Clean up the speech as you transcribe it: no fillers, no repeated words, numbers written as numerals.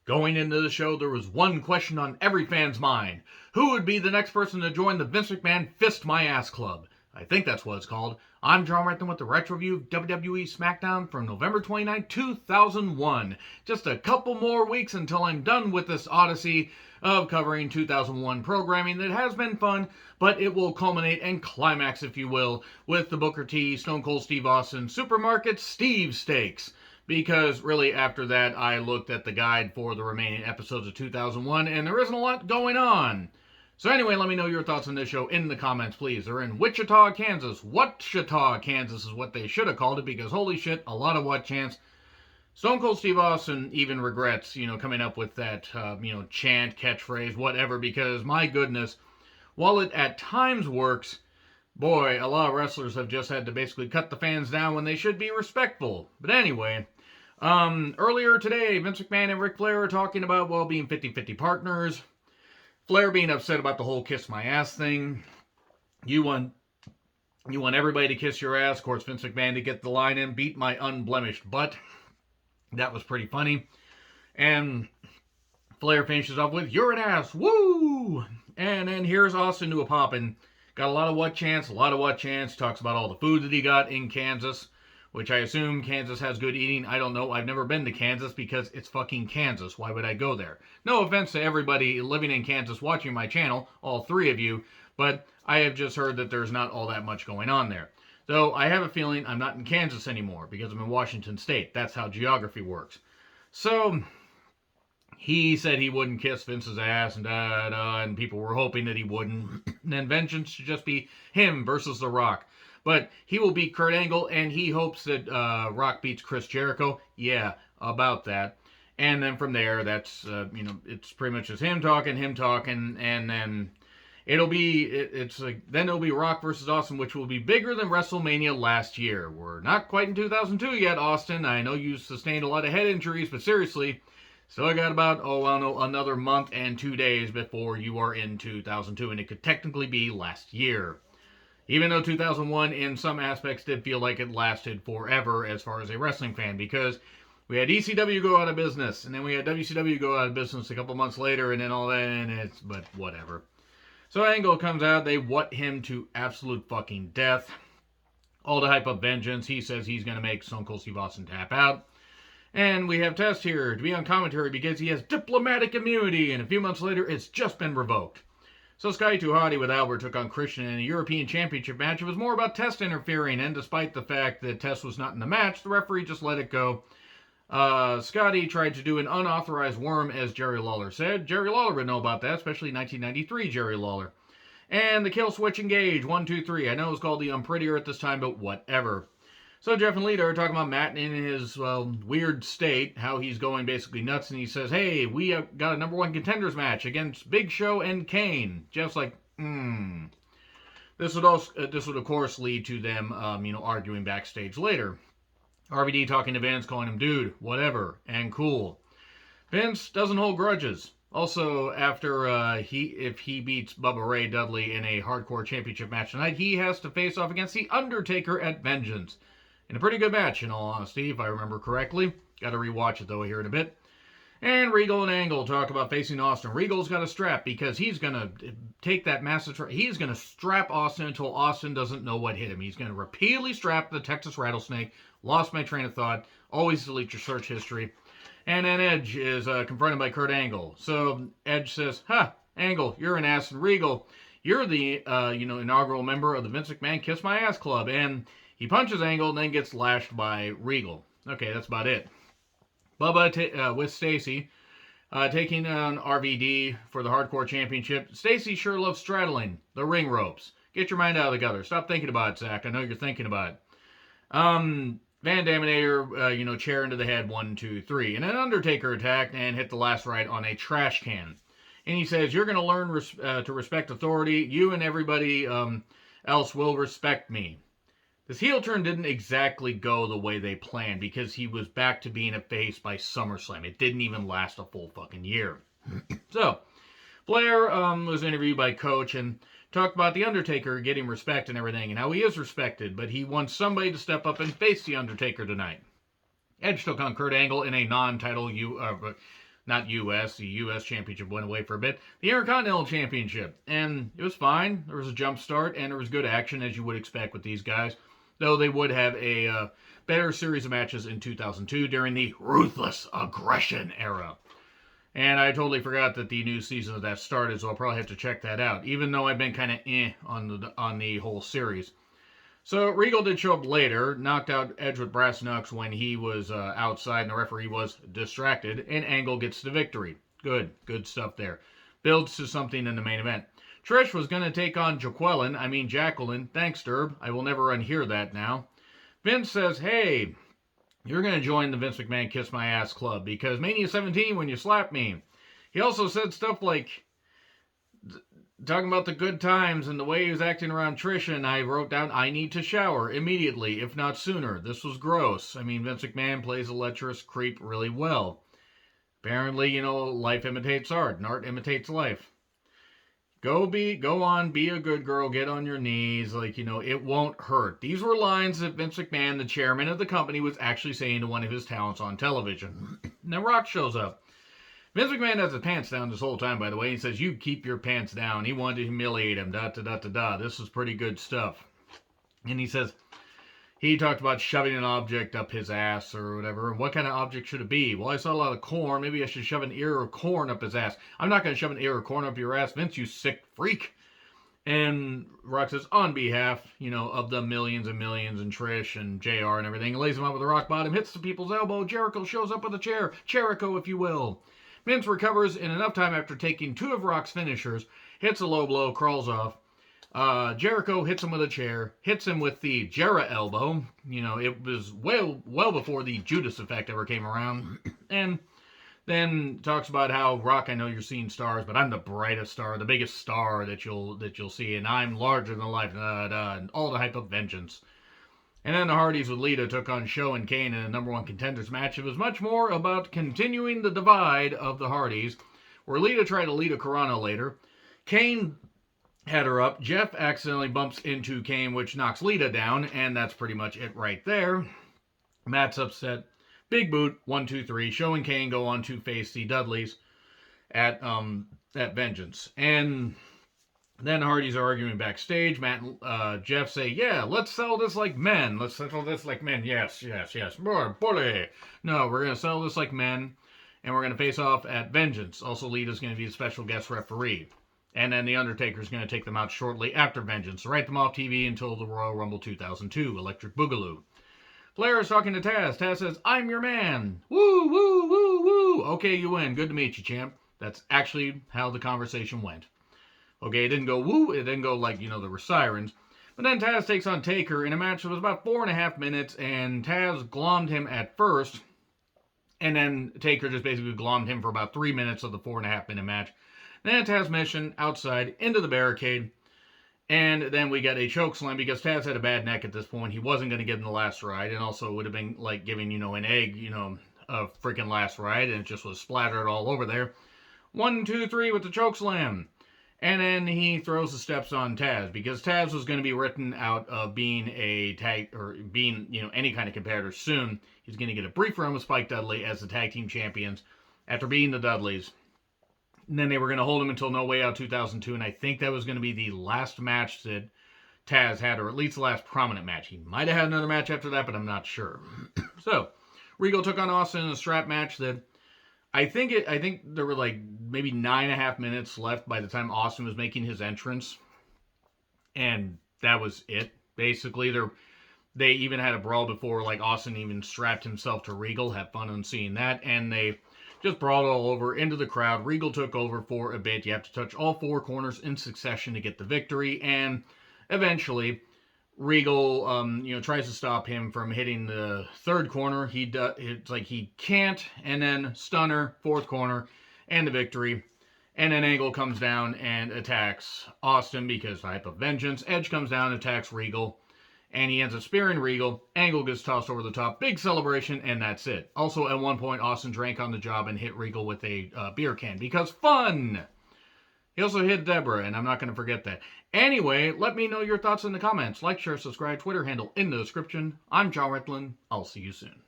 Going into the show, there was one question on every fan's mind. Who would be the next person to join the Vince McMahon Fist My Ass Club? I think that's what it's called. I'm John Renton with the retro review of WWE Smackdown from November 29, 2001. Just a couple more weeks until I'm done with this odyssey of covering 2001 programming that has been fun, but it will culminate and climax, if you will, with the Booker T, Stone Cold Steve Austin Supermarket Steve Stakes. Because really, after that, I looked at the guide for the remaining episodes of 2001, and there isn't a lot going on. So anyway, let me know your thoughts on this show in the comments, please. They're in Wichita, Kansas. Wichita, Kansas is what they should have called it, because holy shit, a lot of what chants. Stone Cold Steve Austin even regrets, coming up with that, chant, catchphrase, whatever, because my goodness, while it at times works, boy, a lot of wrestlers have just had to basically cut the fans down when they should be respectful. But anyway, earlier today, Vince McMahon and Ric Flair are talking about, being 50-50 partners. Flair being upset about the whole kiss my ass thing. You want everybody to kiss your ass. Of course, Vince McMahon to get the line in, beat my unblemished butt. That was pretty funny. And Flair finishes off with, you're an ass, woo! And then here's Austin to a pop, and got a lot of what chants, talks about all the food that he got in Kansas, which I assume Kansas has good eating. I don't know. I've never been to Kansas because it's fucking Kansas. Why would I go there? No offense to everybody living in Kansas watching my channel, all three of you, but I have just heard that there's not all that much going on there. Though I have a feeling I'm not in Kansas anymore because I'm in Washington State. That's how geography works. So he said he wouldn't kiss Vince's ass and and people were hoping that he wouldn't. And then vengeance should just be him versus The Rock. But he will beat Kurt Angle, and he hopes that Rock beats Chris Jericho. Yeah, about that. And then from there, that's, it's pretty much just him talking, and then it'll be, then it'll be Rock versus Austin, which will be bigger than WrestleMania last year. We're not quite in 2002 yet, Austin. I know you sustained a lot of head injuries, but seriously, still I got about, another month and 2 days before you are in 2002, and it could technically be last year. Even though 2001 in some aspects did feel like it lasted forever as far as a wrestling fan, because we had ECW go out of business, and then we had WCW go out of business a couple months later, and then all that, but whatever. So Angle comes out, they what him to absolute fucking death. All the hype of vengeance, he says he's going to make Stone Cold Steve Austin tap out. And we have Test here to be on commentary because he has diplomatic immunity, and a few months later, it's just been revoked. So Scotty 2 Hotty with Albert took on Christian in a European Championship match. It was more about Test interfering, and despite the fact that Test was not in the match, the referee just let it go. Scotty tried to do an unauthorized worm, as Jerry Lawler said. Jerry Lawler would know about that, especially 1993 Jerry Lawler. And the kill switch engage, 1, 2, 3. I know it was called the Unprettier at this time, but whatever. So Jeff and Lita are talking about Matt in his, weird state, how he's going basically nuts, and he says, hey, we have got a number one contenders match against Big Show and Kane. Jeff's like, This would, of course, lead to them, arguing backstage later. RVD talking to Vince, calling him dude, whatever, and cool. Vince doesn't hold grudges. Also, after if he beats Bubba Ray Dudley in a hardcore championship match tonight, he has to face off against the Undertaker at Vengeance. In a pretty good match, in all honesty, if I remember correctly. Got to rewatch it, though, here in a bit. And Regal and Angle talk about facing Austin. Regal's got a strap because he's going to take that massive... He's going to strap Austin until Austin doesn't know what hit him. He's going to repeatedly strap the Texas Rattlesnake. Lost my train of thought. Always delete your search history. And then Edge is confronted by Kurt Angle. So Edge says, Angle, you're an ass. And Regal, you're the, inaugural member of the Vince McMahon Kiss My Ass Club. And he punches Angle and then gets lashed by Regal. Okay, that's about it. Bubba with Stacy taking on RVD for the Hardcore Championship. Stacy sure loves straddling the ring ropes. Get your mind out of the gutter. Stop thinking about it, Zach. I know you're thinking about it. Van Daminator, chair into the head, 1, 2, 3. And an Undertaker attacked and hit the last right on a trash can. And he says, you're going to learn to respect authority. You and everybody else will respect me. This heel turn didn't exactly go the way they planned because he was back to being a face by SummerSlam. It didn't even last a full fucking year. So, Flair was interviewed by Coach and talked about The Undertaker getting respect and everything, and how he is respected, but he wants somebody to step up and face The Undertaker tonight. Edge took on Kurt Angle in a non-title not U.S. The U.S. Championship went away for a bit. The Intercontinental Championship. And it was fine. There was a jump start, and there was good action, as you would expect with these guys. Though they would have a better series of matches in 2002 during the Ruthless Aggression era. And I totally forgot that the new season of that started, so I'll probably have to check that out, even though I've been kind of on the whole series. So Regal did show up later, knocked out Edge with brass knucks when he was outside and the referee was distracted, and Angle gets the victory. Good stuff there. Builds to something in the main event. Trish was going to take on Jacqueline. Thanks, Derb. I will never unhear that now. Vince says, hey, you're going to join the Vince McMahon Kiss My Ass Club because Mania 17 when you slapped me. He also said stuff like, talking about the good times and the way he was acting around Trish, and I wrote down, I need to shower immediately, if not sooner. This was gross. I mean, Vince McMahon plays a lecherous creep really well. Apparently, life imitates art, and art imitates life. Go on, be a good girl, get on your knees, it won't hurt. These were lines that Vince McMahon, the chairman of the company, was actually saying to one of his talents on television. Now Rock shows up. Vince McMahon has his pants down this whole time, by the way. He says, you keep your pants down. He wanted to humiliate him, This is pretty good stuff. And he says, he talked about shoving an object up his ass or whatever. What kind of object should it be? Well, I saw a lot of corn. Maybe I should shove an ear of corn up his ass. I'm not going to shove an ear of corn up your ass, Vince, you sick freak. And Rock says, on behalf, of the millions and millions and Trish and JR and everything, lays him up with a rock bottom, hits the people's elbow. Jericho shows up with a chair. Jericho, if you will. Vince recovers in enough time after taking two of Rock's finishers, hits a low blow, crawls off. Jericho hits him with a chair, hits him with the Jera elbow. It was well before the Judas effect ever came around. And then talks about how, Rock, I know you're seeing stars, but I'm the brightest star, the biggest star that you'll see, and I'm larger than life, and all the hype of vengeance. And then the Hardys with Lita took on Show and Kane in a number one contenders match. It was much more about continuing the divide of the Hardys, where Lita tried to lead a Carano later. Kane had her up. Jeff accidentally bumps into Kane, which knocks Lita down, and that's pretty much it right there. Matt's upset. Big boot, 1, 2, 3. Show and Kane go on to face the Dudleys at Vengeance. And then the Hardys are arguing backstage. Matt and Jeff say, yeah, let's settle this like men. Let's settle this like men. Yes. Bully. No, we're going to settle this like men, and we're going to face off at Vengeance. Also, Lita's going to be a special guest referee. And then The Undertaker's going to take them out shortly after Vengeance. Write them off TV until the Royal Rumble 2002, Electric Boogaloo. Flair is talking to Taz. Taz says, I'm your man. Woo, woo, woo, woo. Okay, you win. Good to meet you, champ. That's actually how the conversation went. Okay, it didn't go woo. It didn't go like, there were sirens. But then Taz takes on Taker in a match that was about 4.5 minutes, and Taz glommed him at first. And then Taker just basically glommed him for about 3 minutes of the 4.5 minute match. Then Taz mission outside into the barricade. And then we got a chokeslam because Taz had a bad neck at this point. He wasn't going to give him the last ride. And also it would have been like giving, an egg, a freaking last ride. And it just was splattered all over there. 1, 2, 3 with the chokeslam. And then he throws the steps on Taz because Taz was going to be written out of being a tag or being, any kind of competitor soon. He's going to get a brief run with Spike Dudley as the tag team champions after beating the Dudleys. And then they were going to hold him until No Way Out 2002, and I think that was going to be the last match that Taz had, or at least the last prominent match. He might have had another match after that, but I'm not sure. So, Regal took on Austin in a strap match that I think there were like maybe 9.5 minutes left by the time Austin was making his entrance, and that was it. Basically, they even had a brawl before, like Austin even strapped himself to Regal. Have fun on seeing that, and they just brawled all over into the crowd. Regal took over for a bit. You have to touch all 4 corners in succession to get the victory. And eventually, Regal, tries to stop him from hitting the 3rd corner. It's like he can't. And then stunner, 4th corner, and the victory. And then Angle comes down and attacks Austin because type of vengeance. Edge comes down and attacks Regal. And he ends up spearing Regal. Angle gets tossed over the top. Big celebration, and that's it. Also, at one point, Austin drank on the job and hit Regal with a beer can. Because fun! He also hit Deborah, and I'm not going to forget that. Anyway, let me know your thoughts in the comments. Like, share, subscribe, Twitter handle in the description. I'm John Retlin. I'll see you soon.